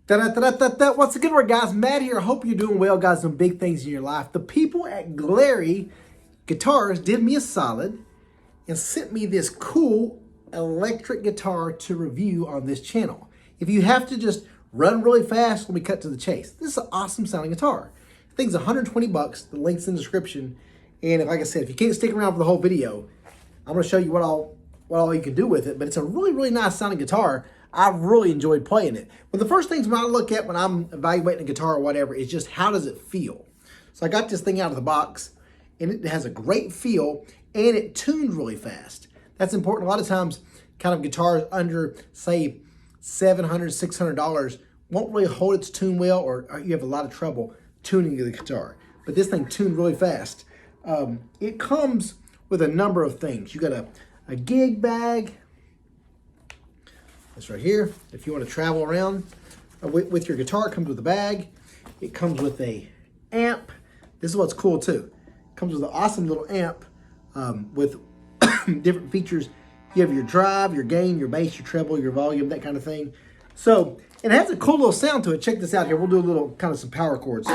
Da-da-da-da-da. What's the good word, guys? Matt here. I hope you're doing well, guys. Some big things in your life. The people at Glarry Guitars did me a solid and sent me this cool electric guitar to review on this channel. If you have to just run really fast, let me cut to the chase. This is an awesome sounding guitar. The thing's 120 bucks. The link's in the description. And like I said, if you can't stick around for the whole video, I'm going to show you what all you can do with it. But it's a really, really nice sounding guitar. I've really enjoyed playing it. But the first things when I look at when I'm evaluating a guitar or whatever is just how does it feel. So I got this thing out of the box and it has a great feel and it tunes really fast. That's important. A lot of times kind of guitars under say $700, $600 won't really hold its tune well, or you have a lot of trouble tuning the guitar. But this thing tuned really fast. It comes with a number of things. You got a gig bag. This right here. If you want to travel around with your guitar, it comes with a bag. It comes with a amp. This is what's cool too. It comes with an awesome little amp with different features. You have your drive, your gain, your bass, your treble, your volume, that kind of thing. So it has a cool little sound to it. Check this out here. We'll do a little kind of some power chords.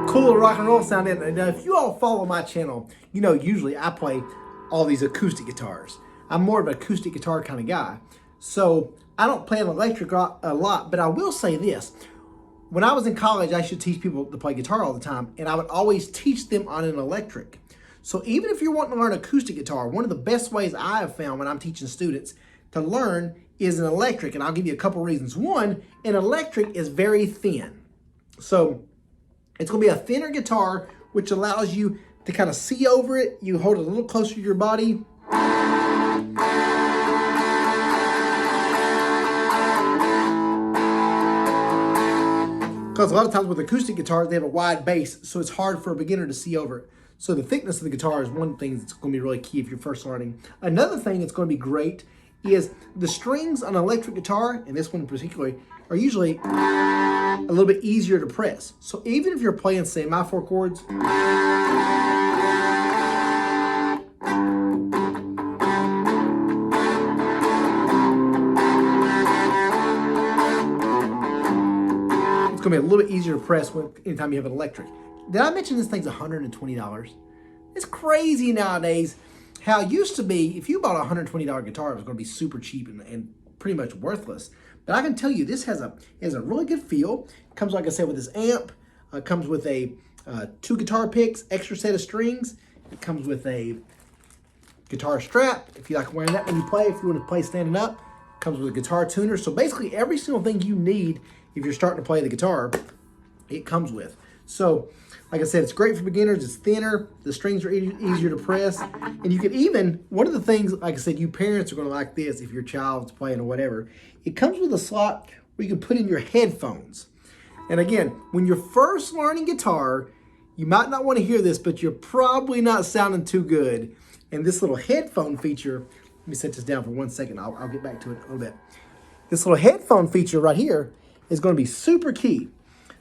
Cool little rock and roll sound. And now, if you all follow my channel, you know usually I play all these acoustic guitars. I'm more of an acoustic guitar kind of guy. So I don't play an electric a lot, but I will say this. When I was in college, I used to teach people to play guitar all the time, and I would always teach them on an electric. So even if you're wanting to learn acoustic guitar, one of the best ways I have found when I'm teaching students to learn is an electric, and I'll give you a couple reasons. One, an electric is very thin. So it's going to be a thinner guitar, which allows you to kind of see over it. You hold it a little closer to your body. Because a lot of times with acoustic guitars, they have a wide bass, so it's hard for a beginner to see over it. So the thickness of the guitar is one thing that's going to be really key if you're first learning. Another thing that's going to be great is the strings on an electric guitar, and this one in particular, are usually a little bit easier to press. So even if you're playing, say, my 4 chords, it's going to be a little bit easier to press anytime you have an electric. Did I mention this thing's $120? It's crazy nowadays how it used to be, if you bought a $120 guitar, it was going to be super cheap and pretty much worthless. But I can tell you, this has a really good feel. It comes, like I said, with this amp. It comes with a 2 guitar picks, extra set of strings. It comes with a guitar strap, if you like wearing that when you play. If you want to play standing up, it comes with a guitar tuner. So basically, every single thing you need if you're starting to play the guitar, it comes with. So, like I said, it's great for beginners. It's thinner. The strings are easier to press. And you can even, one of the things, like I said, you parents are going to like this if your child's playing or whatever. It comes with a slot where you can put in your headphones. And again, when you're first learning guitar, you might not want to hear this, but you're probably not sounding too good. And this little headphone feature, let me set this down for 1 second. I'll get back to it in a little bit. This little headphone feature right here is going to be super key.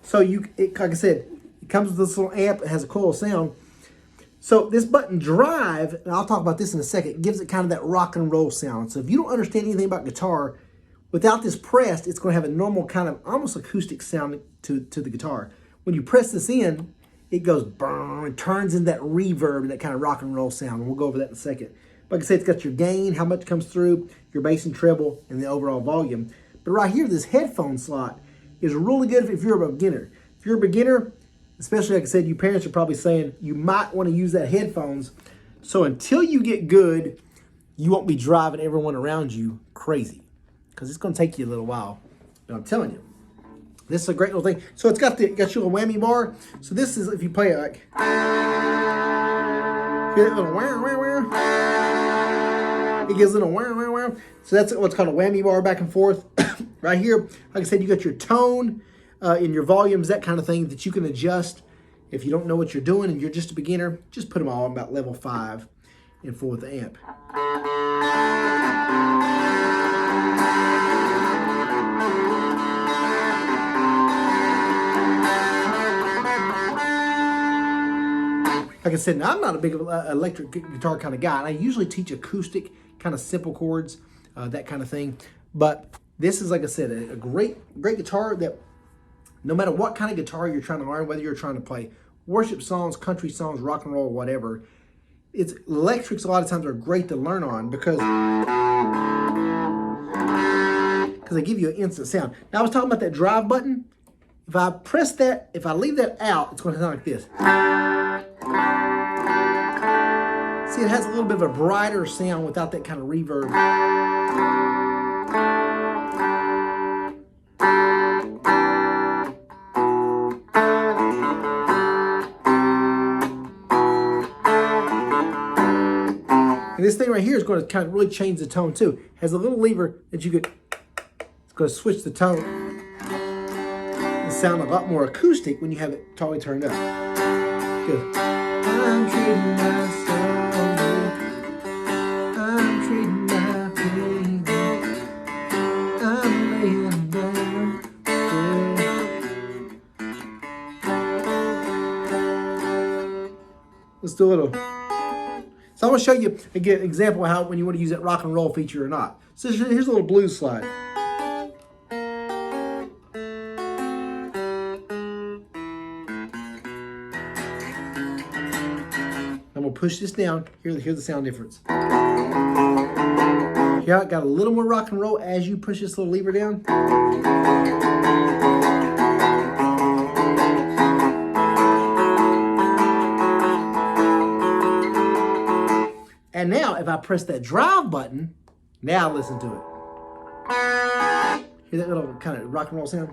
So like I said, it comes with this little amp. It has a cool sound. So this button drive, and I'll talk about this in a second, gives it kind of that rock and roll sound. So if you don't understand anything about guitar, without this pressed, it's going to have a normal kind of almost acoustic sound to the guitar. When you press this in, it goes burn, it turns into that reverb and that kind of rock and roll sound. And we'll go over that in a second. Like I said, it's got your gain, how much comes through, your bass and treble, and the overall volume. But right here, this headphone slot is really good if you're a beginner. If you're a beginner, especially like I said, you parents are probably saying you might want to use that headphones. So until you get good, you won't be driving everyone around you crazy, because it's going to take you a little while. But I'm telling you, this is a great little thing. So it's got your little whammy bar. So this is if you play it like, hear that little wow, wow, wow. It gives a little wow, wow, wow. So that's what's called a whammy bar, back and forth. Right here, like I said, you got your tone and your volumes, that kind of thing that you can adjust If you don't know what you're doing and you're just a beginner, just put them all on about level 5 and full with the amp. Like I said, now I'm not a big electric guitar kind of guy. And I usually teach acoustic, kind of simple chords, that kind of thing. But this is, like I said, a great guitar that no matter what kind of guitar you're trying to learn, whether you're trying to play worship songs, country songs, rock and roll, whatever, electrics a lot of times are great to learn on because they give you an instant sound. Now I was talking about that drive button. If I press that, if I leave that out, it's going to sound like this. See, it has a little bit of a brighter sound without that kind of reverb. And this thing right here is going to kind of really change the tone too. It has a little lever that you could, it's going to switch the tone and sound a lot more acoustic when you have it totally turned up. Good. I'm treating myself. I'm treating my baby. I'm laying down. Yeah. Let's do a little. So I'm going to show you an example of how when you want to use that rock and roll feature or not. So here's a little blues slide. I'm going to push this down. Here's the sound difference. Here I got a little more rock and roll as you push this little lever down. And now, if I press that drive button, now listen to it. Hear that little kind of rock and roll sound?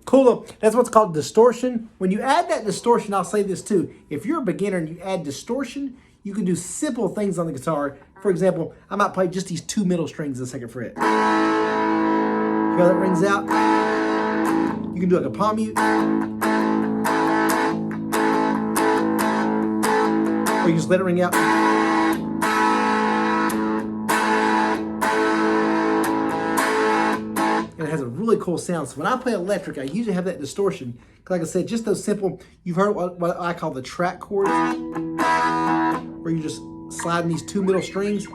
Cool. That's what's called distortion. When you add that distortion, I'll say this too. If you're a beginner and you add distortion, you can do simple things on the guitar. For example, I might play just these 2 middle strings in the 2nd fret. Hear how that rings out? You can do like a palm mute. Or you just let it ring out. And it has a really cool sound. So when I play electric, I usually have that distortion. Like I said, just those simple, you've heard what I call the track chords, where you're just sliding these 2 middle strings.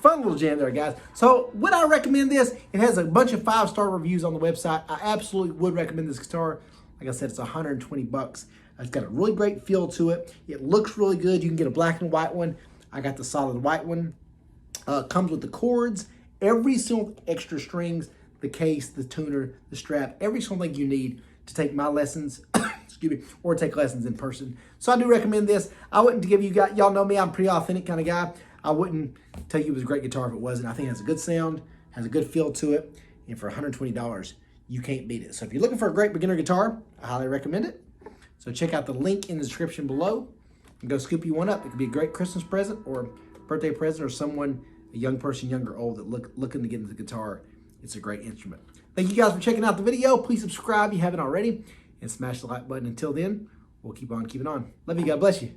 Fun little jam there, guys. So would I recommend this? It has a bunch of 5-star reviews on the website. I absolutely would recommend this guitar. Like I said, it's 120 bucks. It's got a really great feel to it. It looks really good. You can get a black and white one. I got the solid white one. Comes with the chords, every single extra strings, the case, the tuner, the strap, every single thing you need to take my lessons, excuse me, or take lessons in person. So I do recommend this. I wouldn't give you guys, y'all know me, I'm a pretty authentic kind of guy. I wouldn't tell you it was a great guitar if it wasn't. I think it has a good sound, has a good feel to it, and for $120, you can't beat it. So if you're looking for a great beginner guitar, I highly recommend it. So check out the link in the description below and go scoop you one up. It could be a great Christmas present or birthday present, or someone, a young person, young or old, that looking to get into the guitar. It's a great instrument. Thank you guys for checking out the video. Please subscribe if you haven't already, and smash the like button. Until then, we'll keep on keeping on. Love you. God bless you.